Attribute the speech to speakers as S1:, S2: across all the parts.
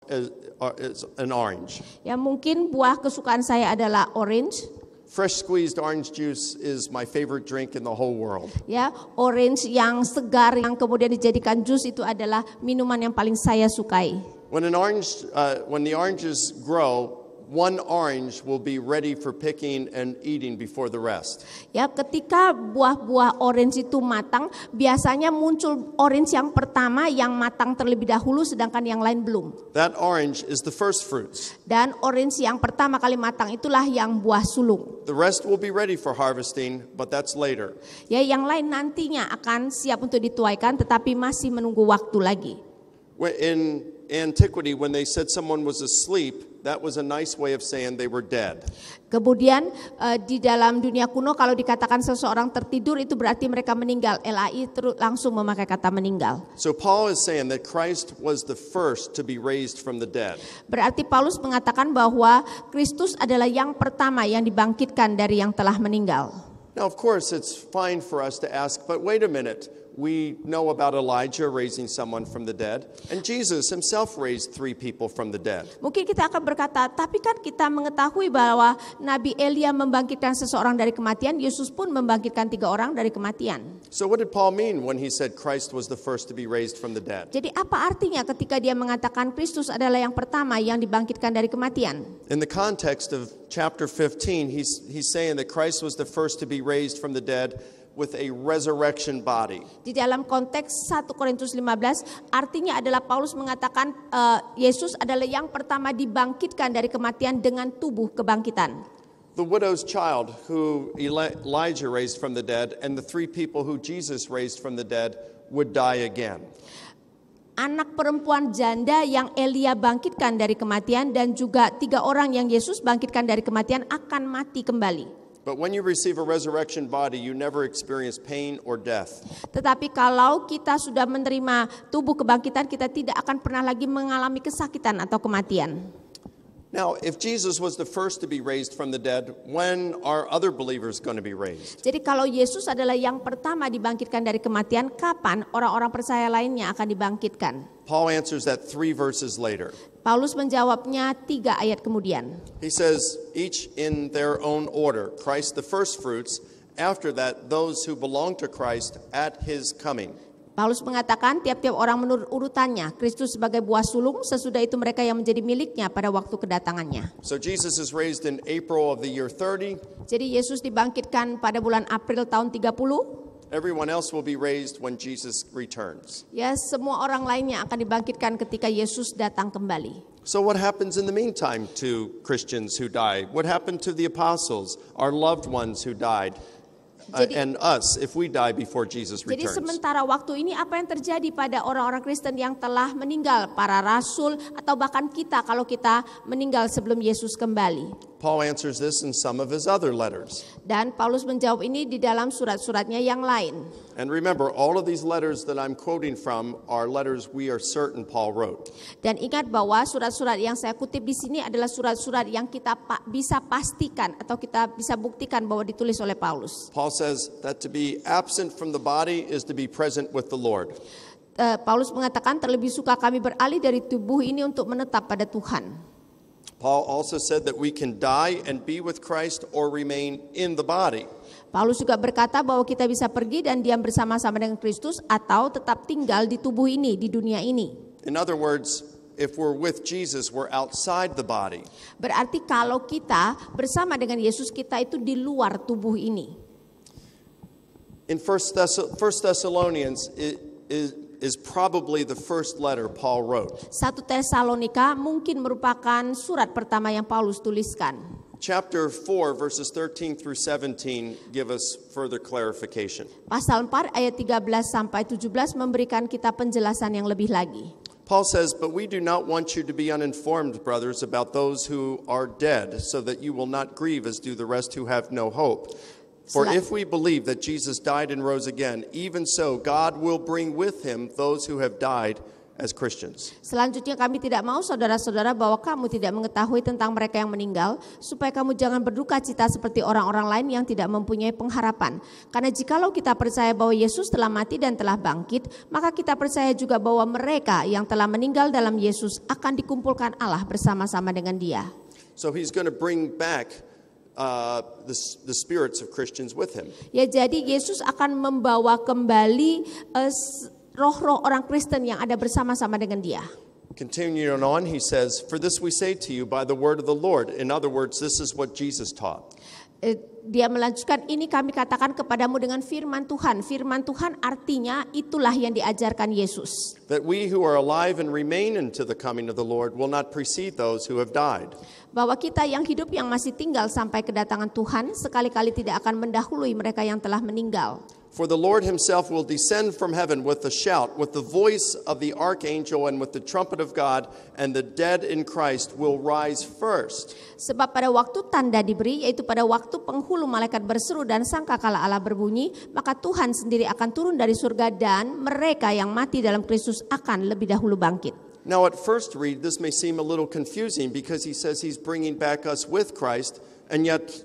S1: is an orange.
S2: Ya, mungkin buah kesukaan saya adalah orange.
S1: Fresh squeezed orange juice is my favorite drink in the whole world.
S2: Ya, orange yang segar yang kemudian dijadikan jus itu adalah minuman yang paling saya sukai.
S1: When the oranges grow, one orange will be ready for picking and eating before the rest.
S2: Ya, ketika buah-buah orange itu matang, biasanya muncul orange yang pertama yang matang terlebih dahulu sedangkan yang lain belum.
S1: That orange is the first fruits.
S2: Dan orange yang pertama kali matang itulah yang buah sulung.
S1: The rest will be ready for harvesting, but that's later.
S2: Ya, yang lain nantinya akan siap untuk dituaikan tetapi masih menunggu waktu lagi.
S1: In antiquity, when they said someone was asleep, that was a nice way of saying they were dead.
S2: Kemudian di dalam dunia kuno kalau dikatakan seseorang tertidur itu berarti mereka meninggal. LAI langsung memakai kata meninggal.
S1: So Paul is saying that Christ was the first to be raised from the dead.
S2: Berarti Paulus mengatakan bahwa Kristus adalah yang pertama yang dibangkitkan dari yang telah meninggal.
S1: Now, of course, it's fine for us to ask, but wait a minute. We know about Elijah raising someone from the dead, and Jesus himself raised 3 people from the dead.
S2: Mungkin kita akan berkata, tapi kan kita mengetahui bahwa Nabi Elia membangkitkan seseorang dari kematian, Yesus pun membangkitkan 3 orang dari kematian.
S1: So what did Paul mean when he said Christ was the first to be raised from the dead?
S2: Jadi apa artinya ketika dia mengatakan Kristus adalah yang pertama yang dibangkitkan dari kematian?
S1: In the context of chapter 15, he's saying that Christ was the first to be raised from the dead with a resurrection body.
S2: Di dalam konteks 1 Korintus 15 artinya adalah Paulus mengatakan Yesus adalah yang pertama dibangkitkan dari kematian dengan tubuh kebangkitan.
S1: The widow's child who Elijah raised from the dead and the 3 people who Jesus raised from the dead would die again.
S2: Anak perempuan janda yang Elia bangkitkan dari kematian dan juga 3 orang yang Yesus bangkitkan dari kematian akan mati kembali.
S1: But when you receive a resurrection body, you never experience pain or death.
S2: Tetapi kalau kita sudah menerima tubuh kebangkitan, kita tidak akan pernah lagi mengalami kesakitan atau kematian.
S1: Now, if Jesus was the first to be raised from the dead, when are other believers going to be raised?
S2: Jadi kalau Yesus adalah yang pertama dibangkitkan dari kematian, kapan orang-orang percaya lainnya akan dibangkitkan?
S1: Paul answers that 3 verses later.
S2: Paulus menjawabnya 3 ayat kemudian.
S1: He says, each in their own order, Christ the first fruits, after that those who belong to Christ at his coming.
S2: Paulus mengatakan tiap-tiap orang menurut urutannya, Kristus sebagai buah sulung, sesudah itu mereka yang menjadi miliknya pada waktu kedatangannya.
S1: So Jesus is raised in April of the year 30.
S2: Jadi Yesus dibangkitkan pada bulan April tahun 30.
S1: Everyone else will be raised when Jesus returns.
S2: Ya, semua orang lainnya akan dibangkitkan ketika Yesus datang kembali.
S1: So what happens in the meantime to Christians who die? What happened to the apostles, our loved ones who died? And us if we die before Jesus
S2: Jadi
S1: returns.
S2: sementara waktu ini apa yang terjadi pada orang-orang Kristen yang telah meninggal, para rasul atau bahkan kita kalau kita meninggal sebelum Yesus kembali?
S1: Paul answers this in some of his other letters.
S2: Dan Paulus menjawab ini di dalam surat-suratnya yang lain.
S1: And remember, all of these letters that I'm quoting from are letters we are certain Paul wrote.
S2: Dan ingat bahwa surat-surat yang saya kutip di sini adalah surat-surat yang kita bisa pastikan atau kita bisa buktikan bahwa ditulis oleh Paulus.
S1: Paul says that to be absent from the body is to be present with the Lord.
S2: Paulus mengatakan terlebih suka kami beralih dari tubuh ini untuk menetap pada Tuhan.
S1: Paul also said that we can die and be with Christ or remain in the body.
S2: Paulus juga berkata bahwa kita bisa pergi dan diam bersama-sama dengan Kristus atau tetap tinggal di tubuh ini, di dunia ini.
S1: In other words, if we're with Jesus, we're outside the body.
S2: Berarti kalau kita bersama dengan Yesus, kita itu di luar tubuh ini.
S1: In 1 Thessalonians is probably the first letter Paul wrote.
S2: 1 Tesalonika mungkin merupakan surat pertama yang Paulus tuliskan.
S1: Chapter 4 verses 13 through 17 give us further clarification.
S2: Pasal 4 ayat 13 sampai 17 memberikan kita penjelasan yang lebih lagi.
S1: Paul says, "But we do not want you to be uninformed, brothers, about those who are dead, so that you will not grieve as do the rest who have no hope. For if we believe that Jesus died and rose again, even so God will bring with him those who have died as Christians.
S2: Selanjutnya kami tidak mau saudara-saudara bahwa kamu tidak mengetahui tentang mereka yang meninggal, supaya kamu jangan berduka cita seperti orang-orang lain yang tidak mempunyai pengharapan. Karena jikalau kita percaya bahwa Yesus telah mati dan telah bangkit, maka kita percaya juga bahwa mereka yang telah meninggal dalam Yesus akan dikumpulkan Allah bersama-sama dengan Dia.
S1: So he's going to bring back the spirits of Christians with him.
S2: Ya, jadi Yesus akan membawa kembali roh-roh orang Kristen yang ada bersama-sama dengan Dia.
S1: Continuing on, he says, "For this we say to you by the word of the Lord." In other words, this is what Jesus taught.
S2: Dia melanjutkan, ini kami katakan kepadamu dengan firman Tuhan. Firman Tuhan artinya itulah yang diajarkan Yesus.
S1: That we who are alive and remain unto the coming of the Lord will not precede those who have died.
S2: Bahwa kita yang hidup yang masih tinggal sampai kedatangan Tuhan sekali-kali tidak akan mendahului mereka yang telah meninggal.
S1: For the Lord himself will descend from heaven with a shout, with the voice of the archangel, and with the trumpet of God, and the dead in Christ will rise first.
S2: Sebab pada waktu tanda diberi, yaitu pada waktu penghulu malaikat berseru dan sangkakala Allah berbunyi, maka Tuhan sendiri akan turun dari surga dan mereka yang mati dalam Kristus akan lebih dahulu bangkit.
S1: Now at first read, this may seem a little confusing because he says he's bringing back us with Christ, and yet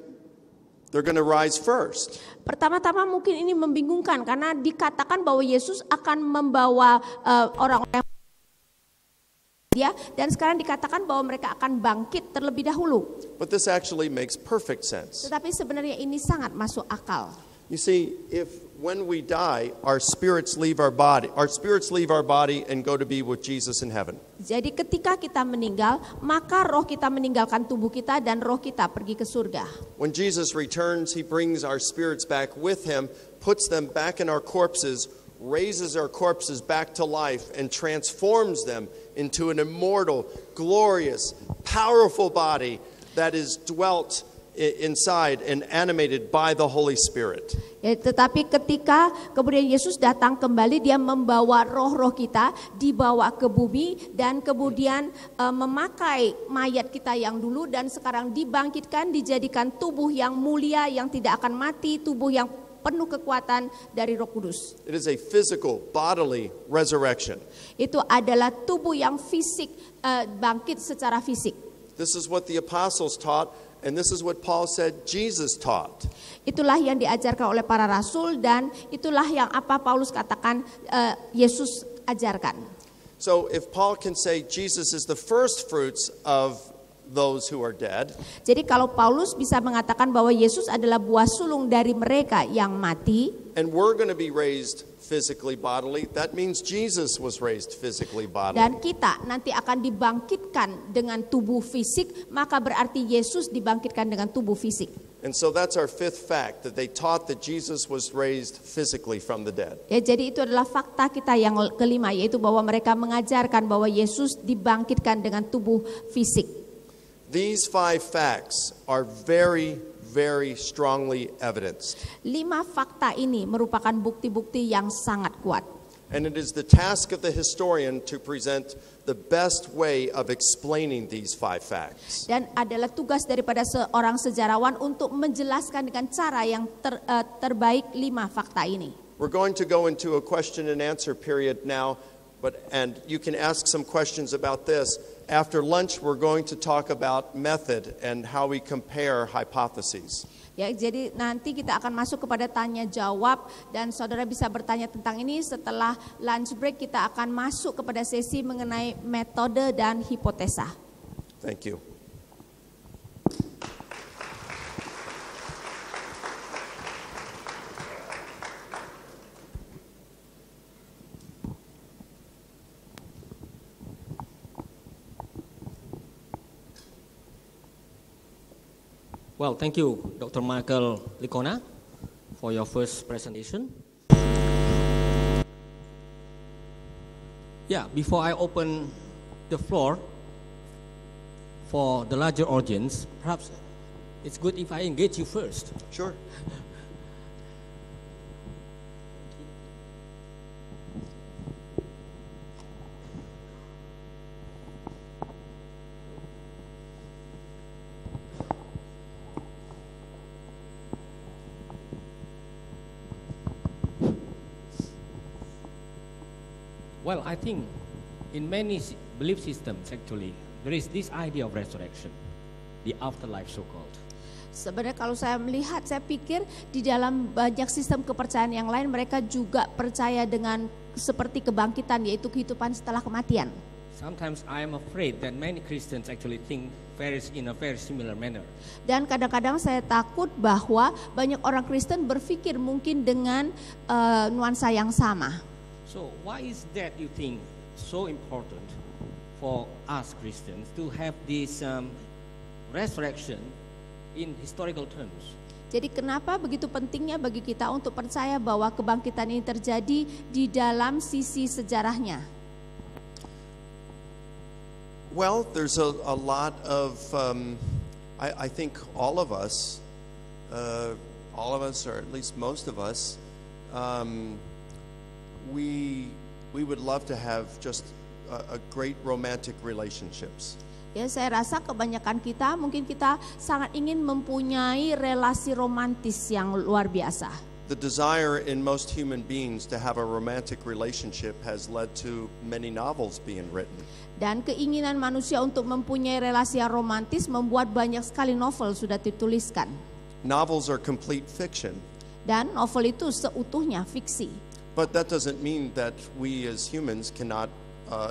S1: they're going to rise first.
S2: Pertama-tama mungkin ini membingungkan karena dikatakan bahwa Yesus akan membawa orang-orang dia, dan sekarang dikatakan bahwa mereka akan bangkit terlebih dahulu.
S1: But this actually makes perfect sense.
S2: Tetapi sebenarnya ini sangat masuk akal.
S1: You see, when we die, our spirits leave our body and go to be with Jesus in heaven.
S2: Jadi ketika kita meninggal, maka roh kita meninggalkan tubuh kita dan roh kita pergi ke surga.
S1: When Jesus returns, he brings our spirits back with him, puts them back in our corpses, raises our corpses back to life, and transforms them into an immortal, glorious, powerful body that is dwelt inside and animated by the Holy Spirit.
S2: Ya, tetapi ketika kemudian Yesus datang kembali, dia membawa roh-roh kita, dibawa ke bumi dan kemudian memakai mayat kita yang dulu dan sekarang dibangkitkan, dijadikan tubuh yang mulia yang tidak akan mati, tubuh yang penuh kekuatan dari Roh Kudus.
S1: It is a physical, bodily resurrection.
S2: Itu adalah tubuh yang fisik, bangkit secara fisik.
S1: This is what the apostles taught. And this is what Paul said Jesus taught.
S2: Itulah yang diajarkan oleh para rasul dan itulah yang apa Paulus katakan Yesus ajarkan.
S1: So if Paul can say Jesus is the first fruits of those who are dead.
S2: Jadi kalau Paulus bisa mengatakan bahwa Yesus adalah buah sulung dari mereka yang mati.
S1: And we're going to be raised physically, bodily. That means Jesus was raised physically, bodily.
S2: Dan kita nanti akan dibangkitkan dengan tubuh fisik, maka berarti Yesus dibangkitkan dengan tubuh fisik.
S1: And so that's our fifth fact, that they taught that Jesus was raised physically from the dead.
S2: Ya, jadi itu adalah fakta kita yang kelima, yaitu bahwa mereka mengajarkan bahwa Yesus dibangkitkan dengan tubuh fisik.
S1: These 5 facts are very, very strongly evidenced.
S2: 5 fakta ini merupakan bukti-bukti yang sangat kuat.
S1: And it is the task of the historian to present the best way of explaining these 5 facts.
S2: Dan adalah tugas daripada seorang sejarawan untuk menjelaskan dengan cara yang terbaik 5 fakta ini.
S1: We're going to go into a question and answer period now, and you can ask some questions about this. After lunch, we're going to talk about method and how we compare hypotheses.
S2: Ya, jadi nanti kita akan masuk kepada tanya jawab dan saudara bisa bertanya tentang ini. Setelah lunch break kita akan masuk kepada sesi mengenai metode dan hipotesa.
S1: Thank you.
S3: Well, thank you, Dr. Michael Licona, for your first presentation. Yeah, before I open the floor for the larger audience, perhaps it's good if I engage you first.
S1: Sure.
S3: Well, I think in many belief systems actually, there is this idea of resurrection, the afterlife so-called.
S2: Sebenarnya kalau saya melihat, saya pikir di dalam banyak sistem kepercayaan yang lain mereka juga percaya dengan seperti kebangkitan, yaitu kehidupan setelah kematian.
S3: Sometimes I am afraid that many Christians actually think in a very similar manner.
S2: Dan kadang-kadang saya takut bahwa banyak orang Kristen berpikir mungkin dengan nuansa yang sama.
S3: So why is that you think so important for us Christians to have this resurrection in historical terms?
S2: Jadi kenapa begitu pentingnya bagi kita untuk percaya bahwa kebangkitan ini terjadi di dalam sisi sejarahnya?
S1: Well, there's a lot of, I think all of us, or at least most of us, we would love to have just a great romantic relationships.
S2: Ya, saya rasa kebanyakan kita, mungkin kita sangat ingin mempunyai relasi romantis yang luar biasa.
S1: The desire in most human beings to have a romantic relationship has led to many novels being written.
S2: Dan keinginan manusia untuk mempunyai relasi yang romantis membuat banyak sekali novel sudah dituliskan.
S1: Novels are complete fiction.
S2: Dan novel itu seutuhnya fiksi.
S1: But that doesn't mean that we as humans cannot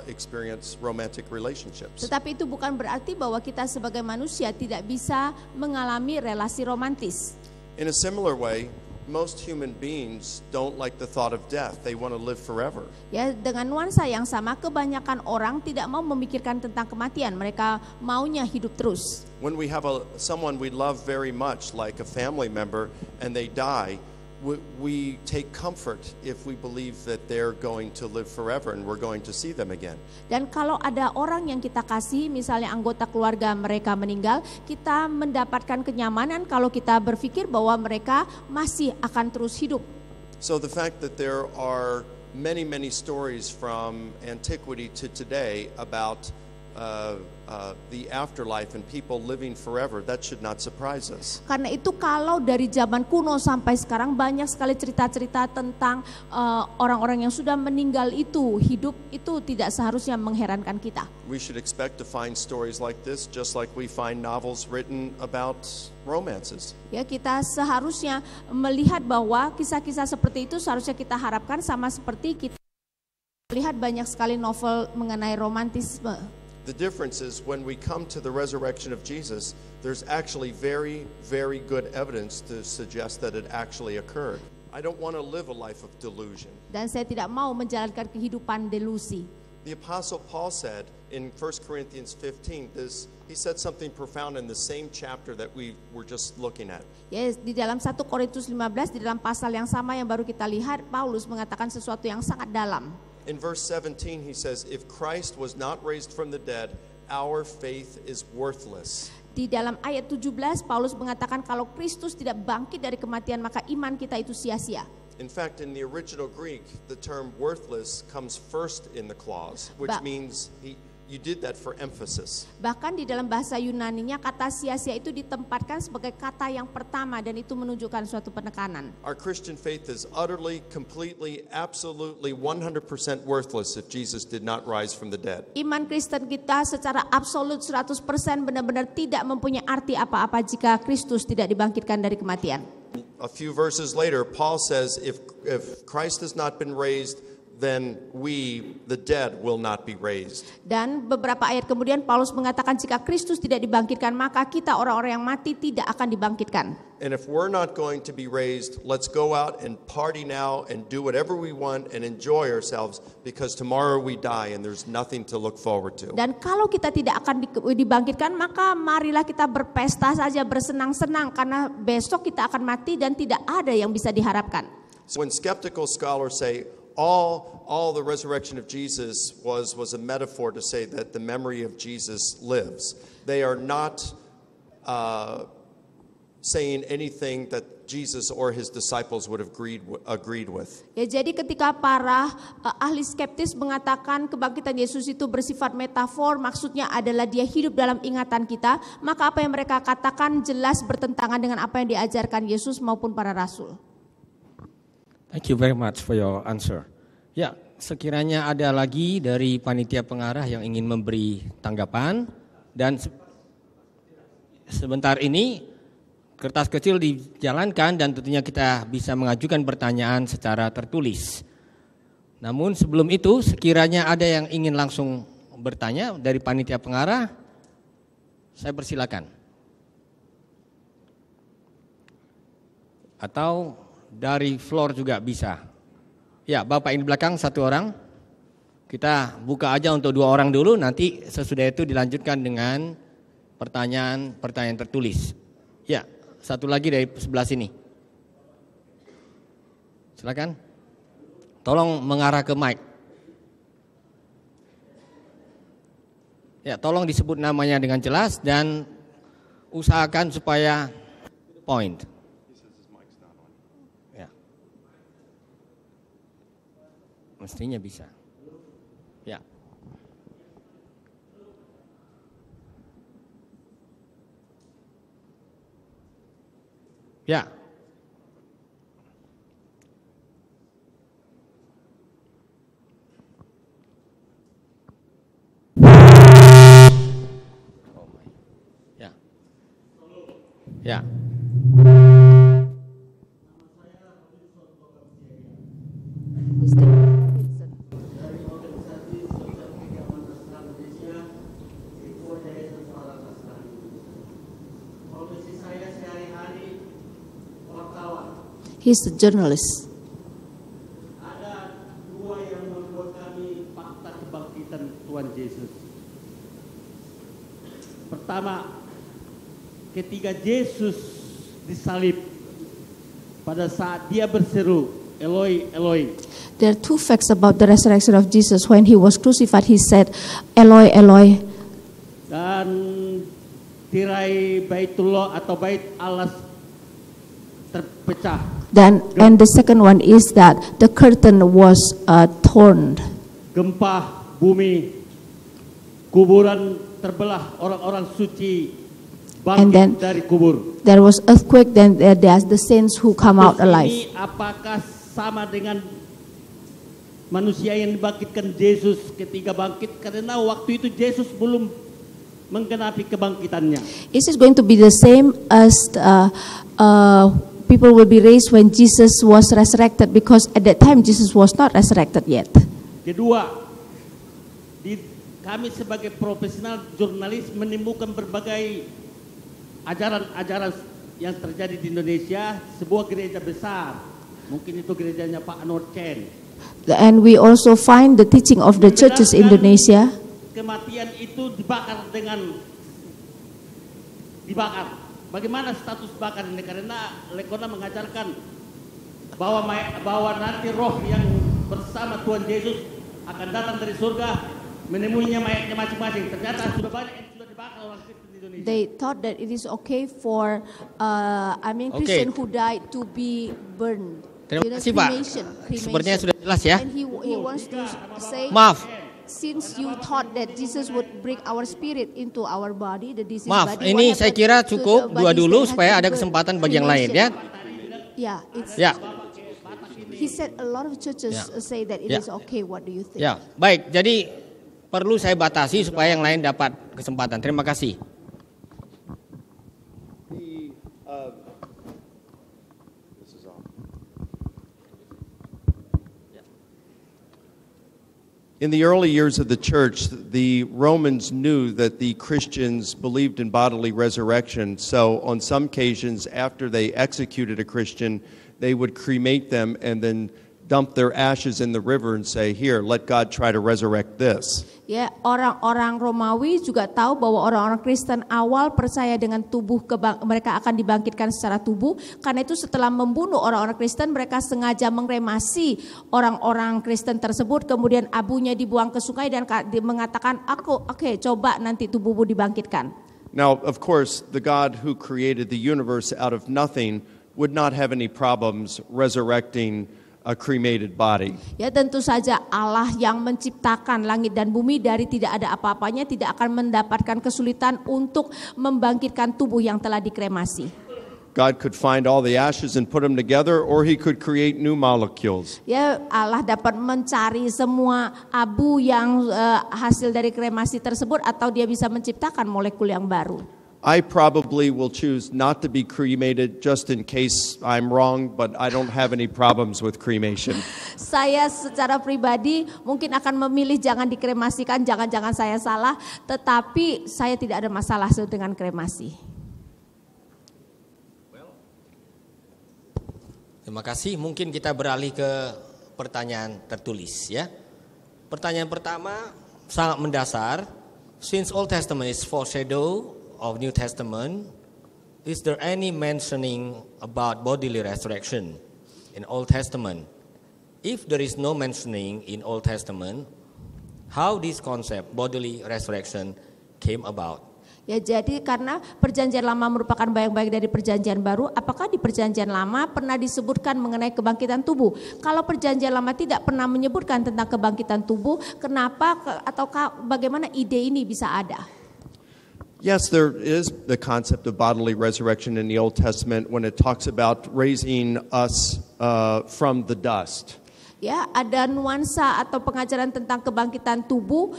S1: experience romantic relationships.
S2: Tetapi itu bukan berarti bahwa kita sebagai manusia tidak bisa mengalami relasi romantis.
S1: In a similar way, most human beings don't like the thought of death. They want to live forever.
S2: Ya, dengan nuansa yang sama, kebanyakan orang tidak mau memikirkan tentang kematian. Mereka maunya hidup terus.
S1: When we have someone we love very much, like a family member, and they die, we take comfort if we believe that they're going to live forever and we're going to see them again.
S2: Dan kalau ada orang yang kita kasih, misalnya anggota keluarga mereka meninggal, kita mendapatkan kenyamanan kalau kita berpikir bahwa mereka masih akan terus hidup.
S1: So the fact that there are many stories from antiquity to today about the afterlife and people living forever, that should not surprise us.
S2: Karena itu kalau dari zaman kuno sampai sekarang banyak sekali cerita-cerita tentang orang-orang yang sudah meninggal itu hidup, itu tidak seharusnya mengherankan kita.
S1: We should expect to find stories like this just like we find novels written about romances.
S2: Ya, kita seharusnya melihat bahwa kisah-kisah seperti itu seharusnya kita harapkan sama seperti kita melihat banyak sekali novel mengenai romantisme.
S1: The difference is when we come to the resurrection of Jesus, there's actually very good evidence to suggest that it actually occurred. I don't want to live a life of delusion.
S2: Dan saya tidak mau menjalankan kehidupan delusi.
S1: The Apostle Paul said in 1 Corinthians 15, he said something profound in the same chapter that we were just looking at.
S2: Yes, di dalam 1 Korintus 15, di dalam pasal yang sama yang baru kita lihat, Paulus mengatakan sesuatu yang sangat dalam.
S1: In verse 17 he says, if Christ was not raised from the dead, our faith is worthless.
S2: Di dalam ayat 17 Paulus mengatakan kalau Kristus tidak bangkit dari kematian maka iman kita itu sia-sia.
S1: In fact, in the original Greek, the term worthless comes first in the clause, which means you did that for emphasis.
S2: Bahkan di dalam bahasa Yunaninya kata sia-sia itu ditempatkan sebagai kata yang pertama dan itu menunjukkan suatu penekanan.
S1: Our Christian faith is utterly, completely, absolutely 100% worthless if Jesus did not rise from the dead.
S2: Iman Kristen kita secara absolut 100% benar-benar tidak mempunyai arti apa-apa jika Kristus tidak dibangkitkan dari kematian.
S1: A few verses later, Paul says if Christ has not been raised, then we, the dead, will not be raised.
S2: Dan beberapa ayat kemudian Paulus mengatakan jika Kristus tidak dibangkitkan maka kita orang-orang yang mati tidak akan dibangkitkan.
S1: And if we're not going to be raised, let's go out and party now and do whatever we want and enjoy ourselves because tomorrow we die and there's nothing to look forward to.
S2: Dan kalau kita tidak akan dibangkitkan maka marilah kita berpesta saja, bersenang-senang karena besok kita akan mati dan tidak ada yang bisa diharapkan.
S1: So when skeptical scholars say all the resurrection of Jesus was a metaphor to say that the memory of Jesus lives, they are not saying anything that Jesus or his disciples would have agreed with.
S2: Ya, jadi ketika para ahli skeptis mengatakan kebangkitan Yesus itu bersifat metafor, maksudnya adalah dia hidup dalam ingatan kita, maka apa yang mereka katakan jelas bertentangan dengan apa yang diajarkan Yesus maupun para rasul.
S3: Thank you very much for your answer. Yeah, sekiranya ada lagi dari panitia pengarah yang ingin memberi tanggapan, dan sebentar ini kertas kecil dijalankan dan tentunya kita bisa mengajukan pertanyaan secara tertulis. Namun sebelum itu, sekiranya ada yang ingin langsung bertanya dari panitia pengarah, saya persilakan. Atau dari floor juga bisa. Ya, Bapak ini belakang satu orang. Kita buka aja untuk 2 orang dulu, nanti sesudah itu dilanjutkan dengan pertanyaan tertulis. Ya, satu lagi dari sebelah sini. Silakan. Tolong mengarah ke mic. Ya, tolong disebut namanya dengan jelas dan usahakan supaya point. Mestinya bisa. Ya. Ya. Ya. Ya.
S2: He's a journalist.
S4: Ada 2 yang membuat kami fakta kebangkitan Tuhan Yesus. Pertama, ketika Yesus disalib, pada saat dia berseru, Eloi, Eloi.
S2: There are 2 facts about the resurrection of Jesus. When he was crucified, he said, Eloi, Eloi.
S4: Dan tirai Baitullah atau Bait Allah terpecah.
S2: And the second one is that the curtain was torn.
S4: Gempa bumi, kuburan terbelah, orang-orang suci
S2: And then
S4: bangkit dari kubur.
S2: there was earthquake. Then there's the saints who come out alive.
S4: Ini apakah sama dengan manusia yang dibangkitkan Yesus ketika bangkit? Karena waktu itu Yesus belum menggenapi kebangkitannya.
S2: Is it going to be the same as people will be raised when Jesus was resurrected? Because at that time Jesus was not resurrected yet.
S4: Kedua, kami sebagai profesional jurnalis menemukan berbagai ajaran-ajaran yang terjadi di Indonesia. Sebuah gereja besar, mungkin itu gerejanya Pak Anwar Chen.
S2: And we also find the teaching of the churches in Indonesia.
S4: Kematian itu dibakar. Bagaimana status bakar ini? Karena Lekona mengajarkan bahwa nanti roh yang bersama Tuhan Yesus akan datang dari surga menemuinya mayatnya masing-masing. Ternyata sudah banyak yang sudah dibakar orang Kristen di Indonesia.
S2: They thought that it is okay for Christian who died to be burned.
S3: Terima kasih Pak. Sepertinya sudah jelas ya.
S2: And he wants to say,
S3: Maaf.
S2: since you thought that Jesus would bring our spirit into our body, the disease
S3: Maaf,
S2: body,
S3: ini
S2: what
S3: saya
S2: happened
S3: kira
S2: to
S3: cukup
S2: the
S3: 2
S2: bodies
S3: dulu
S2: that
S3: supaya
S2: has
S3: ada
S2: been
S3: kesempatan bagi yang lain ya.
S2: Yeah,
S3: Ya.
S2: he said a lot of churches say that it
S3: Ya.
S2: is okay. What do you think?
S3: Ya, baik. Jadi perlu saya batasi supaya yang lain dapat kesempatan. Terima kasih.
S1: In the early years of the church, the Romans knew that the Christians believed in bodily resurrection. So on some occasions, after they executed a Christian, they would cremate them and then dump their ashes in the river and say, "Here, let God try to resurrect this."
S2: Ya, orang-orang Romawi juga tahu bahwa orang-orang Kristen awal percaya dengan tubuh mereka akan dibangkitkan secara tubuh. Karena itu setelah membunuh orang-orang Kristen, mereka sengaja mengremasi orang-orang Kristen tersebut. Kemudian abunya dibuang ke sungai dan mengatakan, oke, coba nanti tubuhmu dibangkitkan.
S1: Now, of course, the God who created the universe out of nothing would not have any problems resurrecting a cremated body.
S2: Ya, tentu saja Allah yang menciptakan langit dan bumi dari tidak ada apa-apanya tidak akan mendapatkan kesulitan untuk membangkitkan tubuh yang telah dikremasi.
S1: God could find all the ashes and put them together, or he could create new molecules.
S2: Ya, Allah dapat mencari semua abu yang hasil dari kremasi tersebut, atau dia bisa menciptakan molekul yang baru.
S1: I probably will choose not to be cremated just in case I'm wrong, but I don't have any problems with cremation.
S2: Saya secara pribadi mungkin akan memilih jangan dikremasikan, jangan-jangan saya salah, tetapi saya tidak ada masalah dengan kremasi.
S3: Terima kasih. Mungkin kita beralih ke pertanyaan tertulis ya. Pertanyaan pertama sangat mendasar. Since Old Testament is foreshadow of New Testament, is there any mentioning about bodily resurrection in Old Testament? If there is no mentioning in Old Testament, how this concept bodily resurrection came about?
S2: Ya, jadi karena perjanjian lama merupakan bayang-bayang dari perjanjian baru, apakah di perjanjian lama pernah disebutkan mengenai kebangkitan tubuh? Kalau perjanjian lama tidak pernah menyebutkan tentang kebangkitan tubuh, kenapa atau bagaimana ide ini bisa ada?
S1: Yes, there is the concept of bodily resurrection in the Old Testament when it talks about raising us from the dust.
S2: Ya, ada nuansa atau pengajaran tentang kebangkitan tubuh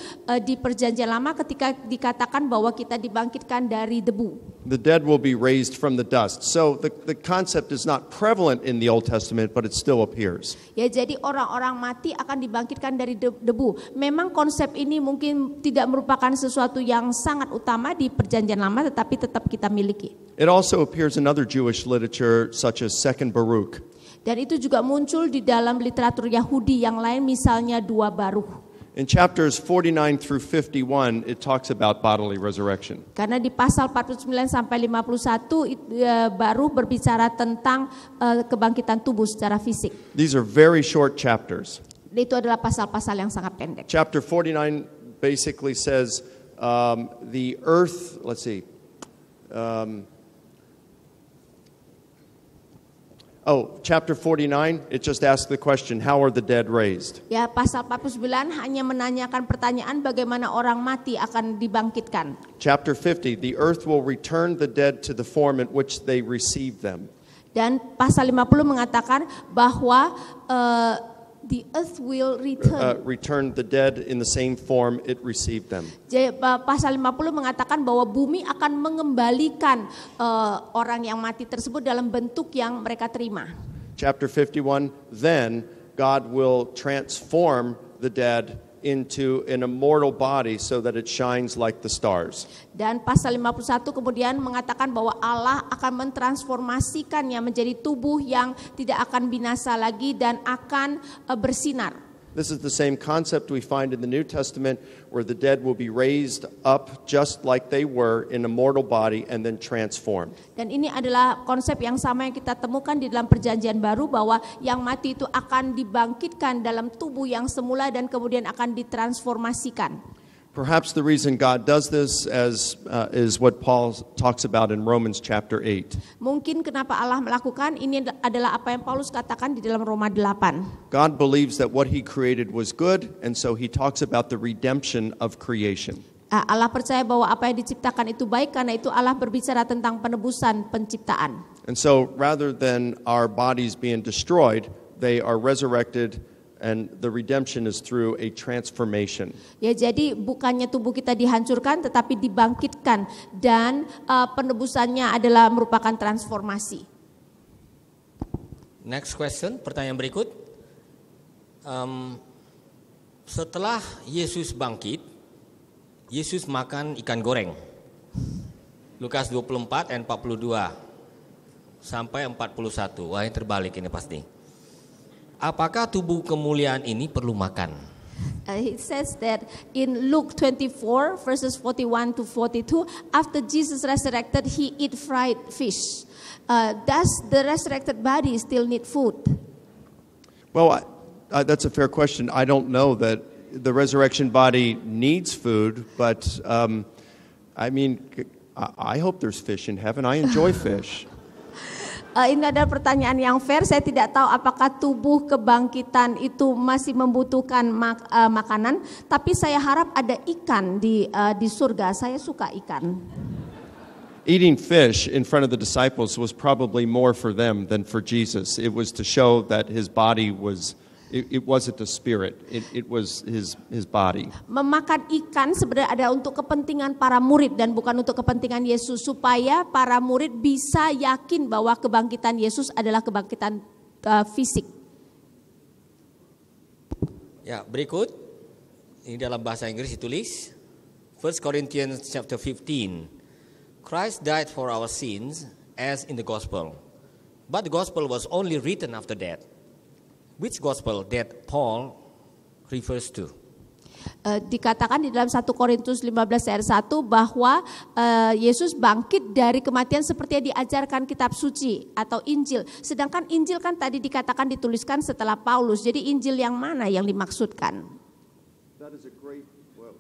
S2: di perjanjian lama ketika dikatakan bahwa kita dibangkitkan dari debu.
S1: The dead will be raised from the dust. So the concept is not prevalent in the Old Testament, but it still appears.
S2: Ya, jadi orang-orang mati akan dibangkitkan dari debu. Memang konsep ini mungkin tidak merupakan sesuatu yang sangat utama di perjanjian lama, tetapi tetap kita miliki.
S1: It also appears in other Jewish literature such as Second Baruch.
S2: Dan itu juga muncul di dalam literatur Yahudi yang lain, misalnya 2 Baruch.
S1: In chapters 49 through 51, it talks about bodily resurrection.
S2: Karena di pasal 49 sampai 51 Baruch berbicara tentang kebangkitan tubuh secara fisik.
S1: These are very short chapters.
S2: Itu adalah pasal-pasal yang sangat pendek.
S1: Chapter 49 basically says the earth, chapter 49, it just asks the question, how are the dead raised?
S2: Ya, pasal 49 hanya menanyakan pertanyaan bagaimana orang mati akan dibangkitkan.
S1: Chapter 50, the earth will return the dead to the form in which they received them.
S2: Dan pasal 50 mengatakan bahwa the earth will
S1: return the dead in the same form it received them.
S2: Jadi, pasal 50 mengatakan bahwa bumi akan mengembalikan orang yang mati tersebut dalam bentuk yang mereka terima.
S1: Chapter 51, then God will transform the dead into an immortal body so that it shines like the stars.
S2: Dan pasal 51 kemudian mengatakan bahwa Allah akan mentransformasikannya menjadi tubuh yang tidak akan binasa lagi dan akan bersinar.
S1: This is the same concept we find in the New Testament where the dead will be raised up just like they were in a mortal body and then transformed.
S2: Dan ini adalah konsep yang sama yang kita temukan di dalam perjanjian baru bahwa yang mati itu akan dibangkitkan dalam tubuh yang semula dan kemudian akan ditransformasikan.
S1: Perhaps the reason God does this is what Paul talks about in Romans chapter 8.
S2: Mungkin kenapa Allah melakukan ini adalah apa yang Paulus katakan di dalam Roma 8.
S1: God believes that what he created was good, and so he talks about the redemption of creation.
S2: Allah percaya bahwa apa yang diciptakan itu baik, karena itu Allah berbicara tentang penebusan penciptaan.
S1: And so rather than our bodies being destroyed, they are resurrected. And the redemption is through a transformation.
S2: Ya, jadi bukannya tubuh kita dihancurkan tetapi dibangkitkan, dan penebusannya adalah merupakan transformasi.
S3: Next question, pertanyaan berikut. Setelah Yesus bangkit, Yesus makan ikan goreng. Lukas 24 ayat 42 sampai 41. Wah, yang terbalik ini pasti. Apakah tubuh kemuliaan ini perlu makan?
S2: It says that in Luke 24 verses 41 to 42, after Jesus resurrected, he eat fried fish. Does the resurrected body still need food?
S1: Well, that's a fair question. I don't know that the resurrection body needs food, but I hope there's fish in heaven. I enjoy fish.
S2: Ini adalah pertanyaan yang fair. Saya tidak tahu apakah tubuh kebangkitan itu masih membutuhkan makanan, tapi saya harap ada ikan di surga. Saya suka ikan.
S1: Eating fish in front of the disciples was probably more for them than for Jesus. It was to show that his body was, it wasn't a spirit, it was his body.
S2: Memakan ikan sebenarnya ada untuk kepentingan para murid dan bukan untuk kepentingan Yesus, supaya para murid bisa yakin bahwa kebangkitan Yesus adalah kebangkitan fisik.
S3: Ya, berikut ini dalam bahasa Inggris ditulis 1 Corinthians chapter 15. Christ died for our sins as in the gospel. But the gospel was only written after that. Which gospel that Paul refers to?
S2: Dikatakan di dalam 1 Korintus 15 ayat 1 bahwa Yesus bangkit dari kematian seperti yang diajarkan kitab suci atau Injil. Sedangkan Injil kan tadi dikatakan dituliskan setelah Paulus. Jadi Injil yang mana yang dimaksudkan?
S1: That is a great, well.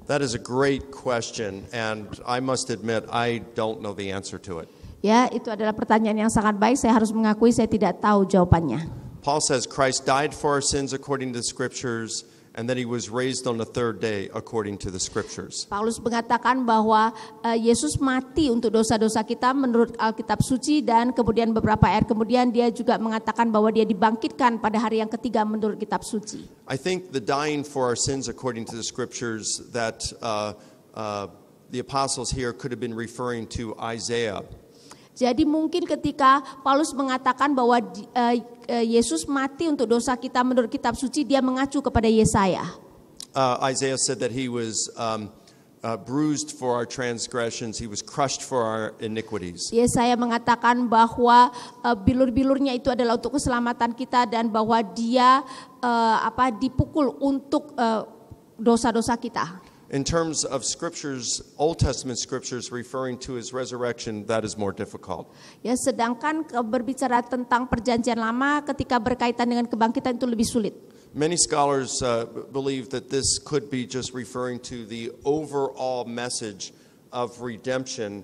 S1: That is a great question, and I must admit I don't know the answer to it.
S2: Ya, itu adalah pertanyaan yang sangat baik. Saya harus mengakui saya tidak tahu jawabannya.
S1: Paul says Christ died for our sins according to the scriptures, and that he was raised on the third day according to the scriptures.
S2: Paulus mengatakan bahwa Yesus mati untuk dosa-dosa kita menurut Alkitab suci, dan kemudian beberapa ayat kemudian dia juga mengatakan bahwa dia dibangkitkan pada hari yang ketiga menurut kitab suci.
S1: I think the dying for our sins according to the scriptures that the apostles here could have been referring to Isaiah.
S2: Jadi mungkin ketika Paulus mengatakan bahwa Yesus mati untuk dosa kita menurut kitab suci, dia mengacu kepada Yesaya.
S1: Isaiah said that he was bruised for our transgressions, he was crushed for our iniquities.
S2: Yesaya mengatakan bahwa bilur-bilurnya itu adalah untuk keselamatan kita, dan bahwa dia dipukul untuk dosa-dosa kita.
S1: In terms of scriptures, Old Testament scriptures referring to his resurrection, that is more difficult.
S2: Ya, sedangkan berbicara tentang perjanjian lama ketika berkaitan dengan kebangkitan itu lebih sulit.
S1: Many scholars believe that this could be just referring to the overall message of redemption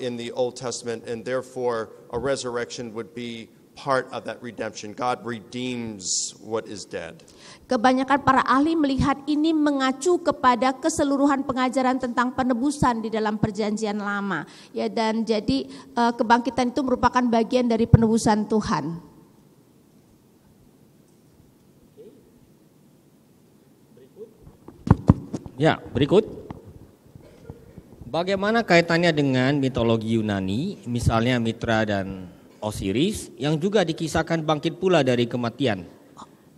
S1: in the Old Testament, and therefore a resurrection would be part of that redemption. God redeems what is dead.
S2: Kebanyakan para ahli melihat ini mengacu kepada keseluruhan pengajaran tentang penebusan di dalam perjanjian lama. Ya, dan jadi kebangkitan itu merupakan bagian dari penebusan Tuhan.
S3: Ya, berikut. Bagaimana kaitannya dengan mitologi Yunani, misalnya Mitra dan Osiris, yang juga dikisahkan bangkit pula dari kematian?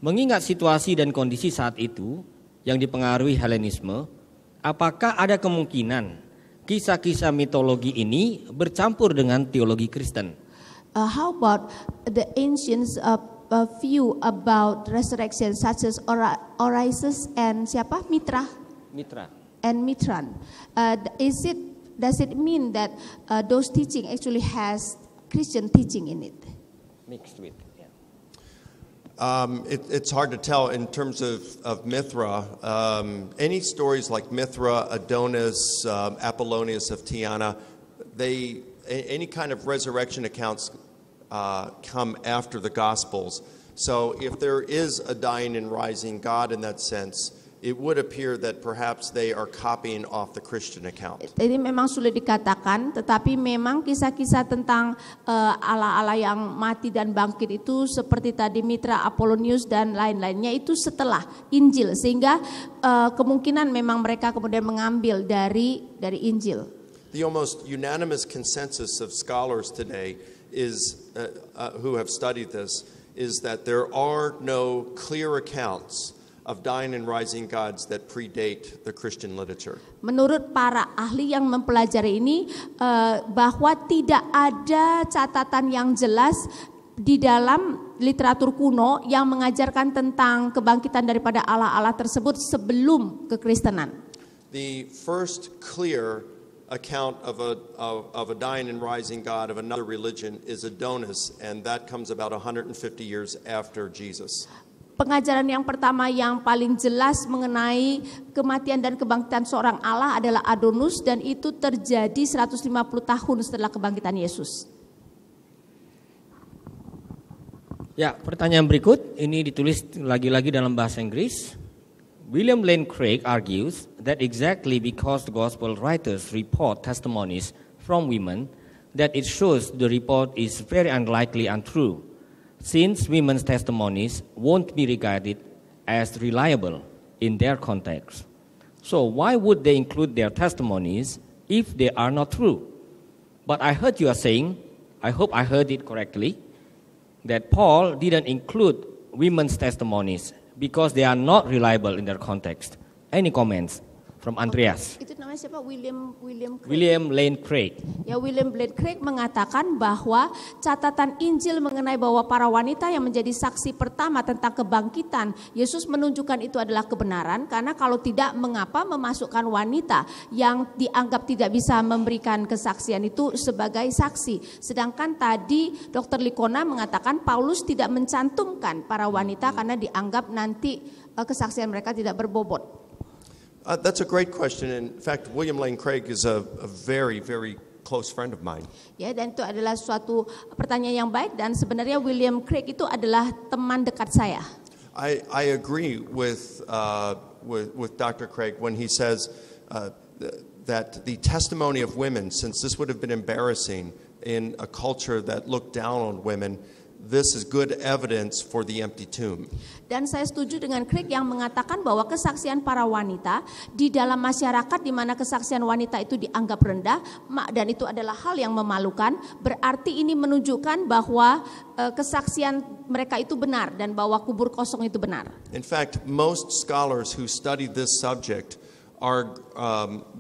S3: Mengingat situasi dan kondisi saat itu yang dipengaruhi Helenisme, apakah ada kemungkinan kisah-kisah mitologi ini bercampur dengan teologi Kristen?
S2: How about the ancients view about resurrection, such as Osiris and siapa? Mitra. And Mitran. Does it mean that those teaching actually has Christian teaching in it?
S3: Mixed with.
S1: It's hard to tell in terms of Mithra. Any stories like Mithra, Adonis, Apollonius of Tyana, any kind of resurrection accounts come after the Gospels. So if there is a dying and rising God in that sense, it would appear that perhaps they are copying off the Christian account.
S2: Jadi memang sulit dikatakan, tetapi memang kisah-kisah tentang Allah-Allah yang mati dan bangkit itu seperti tadi Mitra, Apollonius dan lain-lainnya itu setelah Injil, sehingga kemungkinan memang mereka kemudian mengambil dari Injil.
S1: The almost unanimous consensus of scholars today is who have studied this is that there are no clear accounts of dying and rising gods that predate the Christian literature.
S2: Menurut para ahli yang mempelajari ini, bahwa tidak ada catatan yang jelas di dalam literatur kuno yang mengajarkan tentang kebangkitan daripada Allah-Allah tersebut sebelum kekristenan.
S1: The first clear account of a dying and rising god of another religion is Adonis, and that comes about 150 years after Jesus.
S2: Pengajaran yang pertama yang paling jelas mengenai kematian dan kebangkitan seorang Allah adalah Adonis, dan itu terjadi 150 tahun setelah kebangkitan Yesus.
S3: Ya, pertanyaan berikut ini ditulis lagi-lagi dalam bahasa Inggris. William Lane Craig argues that exactly because the gospel writers report testimonies from women, that it shows the report is very unlikely untrue, since women's testimonies won't be regarded as reliable in their context. So why would they include their testimonies if they are not true? But I heard you are saying, I hope I heard it correctly, that Paul didn't include women's testimonies because they are not reliable in their context. Any comments from Andreas?
S2: Itu namanya siapa? William Craig.
S3: William Lane Craig.
S2: Ya, William Lane Craig mengatakan bahwa catatan Injil mengenai bahwa para wanita yang menjadi saksi pertama tentang kebangkitan Yesus menunjukkan itu adalah kebenaran, karena kalau tidak, mengapa memasukkan wanita yang dianggap tidak bisa memberikan kesaksian itu sebagai saksi. Sedangkan tadi Dr. Likona mengatakan Paulus tidak mencantumkan para wanita karena dianggap nanti kesaksian mereka tidak berbobot.
S1: That's a great question. In fact, William Lane Craig is a very, very close friend of mine.
S2: Ya, dan itu adalah suatu pertanyaan yang baik, dan sebenarnya William Craig itu adalah teman dekat saya.
S1: I agree with Dr. Craig when he says that the testimony of women, since this would have been embarrassing in a culture that looked down on women, this is good evidence for the empty tomb.
S2: Dan saya setuju dengan Craig yang mengatakan bahwa kesaksian para wanita di dalam masyarakat di mana kesaksian wanita itu dianggap rendah dan itu adalah hal yang memalukan, berarti ini menunjukkan bahwa kesaksian mereka itu benar dan bahwa kubur kosong itu benar.
S1: In fact, most scholars who study this subject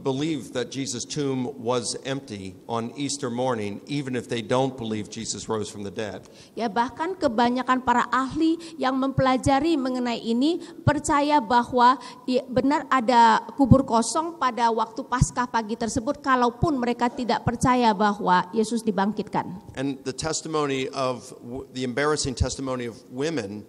S1: believe that Jesus' tomb was empty on Easter morning, even if they don't believe Jesus rose from the dead.
S2: Ya, bahkan kebanyakan para ahli yang mempelajari mengenai ini percaya bahwa benar ada kubur kosong pada waktu Paskah pagi tersebut, kalaupun mereka tidak percaya bahwa Yesus dibangkitkan.
S1: And the embarrassing testimony of women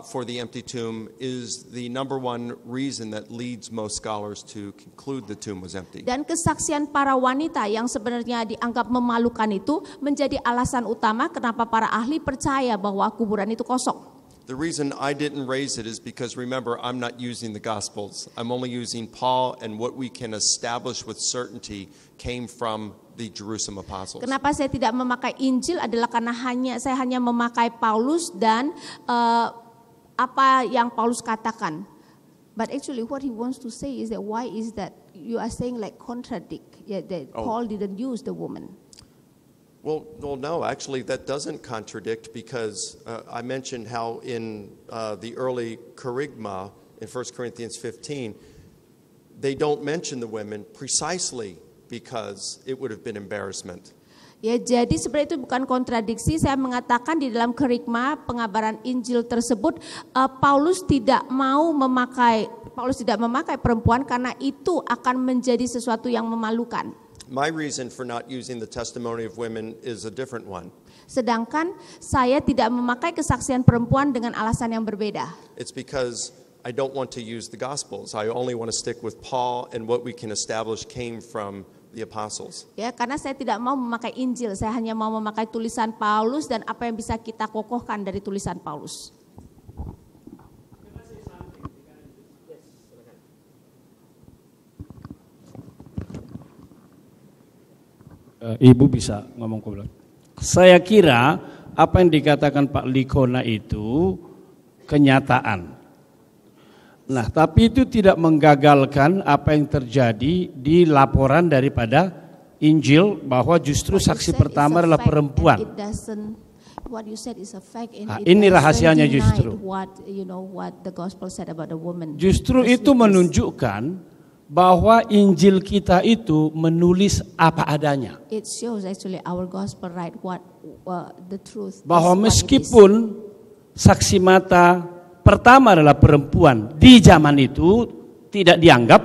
S1: for the empty tomb is the number one reason that leads most scholars to conclude the tomb was empty.
S2: Dan kesaksian para wanita yang sebenarnya dianggap memalukan itu menjadi alasan utama kenapa para ahli percaya bahwa kuburan itu kosong.
S1: The reason I didn't raise it is because, remember, I'm not using the Gospels. I'm only using Paul and what we can establish with certainty came from the Jerusalem apostles.
S2: Kenapa saya tidak memakai Injil adalah karena saya hanya memakai Paulus dan apa yang Paulus katakan. But actually what he wants to say is that why is that you are saying like contradict, that Paul didn't use the woman.
S1: Well, no, actually that doesn't contradict, because I mentioned how in the early kerygma in 1 Corinthians 15, they don't mention the women precisely because it would have been embarrassment.
S2: Ya, jadi sebenarnya itu bukan kontradiksi. Saya mengatakan di dalam kerigma pengabaran Injil tersebut Paulus tidak memakai perempuan karena itu akan menjadi sesuatu yang memalukan.
S1: My reason for not using the testimony of women is a different one.
S2: Sedangkan saya tidak memakai kesaksian perempuan dengan alasan yang berbeda.
S1: It's because I don't want to use the Gospels. I only want to stick with Paul and what we can establish came from the apostles.
S2: Ya, karena saya tidak mau memakai Injil, saya hanya mau memakai tulisan Paulus dan apa yang bisa kita kokohkan dari tulisan Paulus.
S5: Ibu bisa ngomong ke belakang. Saya kira apa yang dikatakan Pak Likona itu kenyataan. Nah, tapi itu tidak menggagalkan apa yang terjadi di laporan daripada Injil bahwa justru saksi pertama adalah perempuan. Ini rahasianya justru. Justru itu menunjukkan bahwa Injil kita itu menulis apa adanya. Bahwa meskipun saksi mata pertama adalah perempuan di zaman itu tidak dianggap,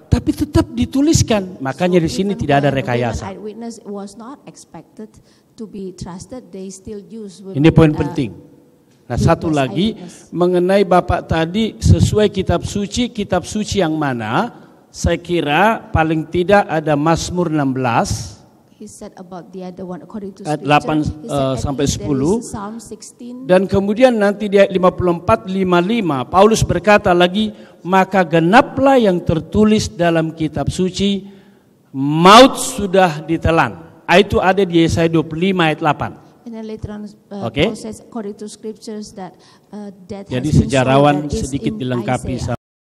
S5: tapi tetap dituliskan. Makanya di sini tidak ada rekayasa. Ini poin penting. Nah, satu lagi mengenai Bapak tadi sesuai kitab suci yang mana? Saya kira paling tidak ada Mazmur 16.
S2: He said about the other one according to
S5: Ayat
S2: scripture.
S5: 8
S2: He said,
S5: sampai
S2: there is
S5: 10.
S2: Psalm 16.
S5: Dan kemudian nanti di ayat 54-55 Paulus berkata lagi, maka genaplah yang tertulis dalam kitab suci, maut sudah ditelan. Itu ada di Yesaya 25 ayat 8.
S2: And then later on,
S5: Okay.
S2: Paul says according to scriptures that death
S5: Jadi
S2: has been
S5: sejarawan
S2: swallowed, that is
S5: sedikit
S2: in
S5: dilengkapi
S2: Isaiah.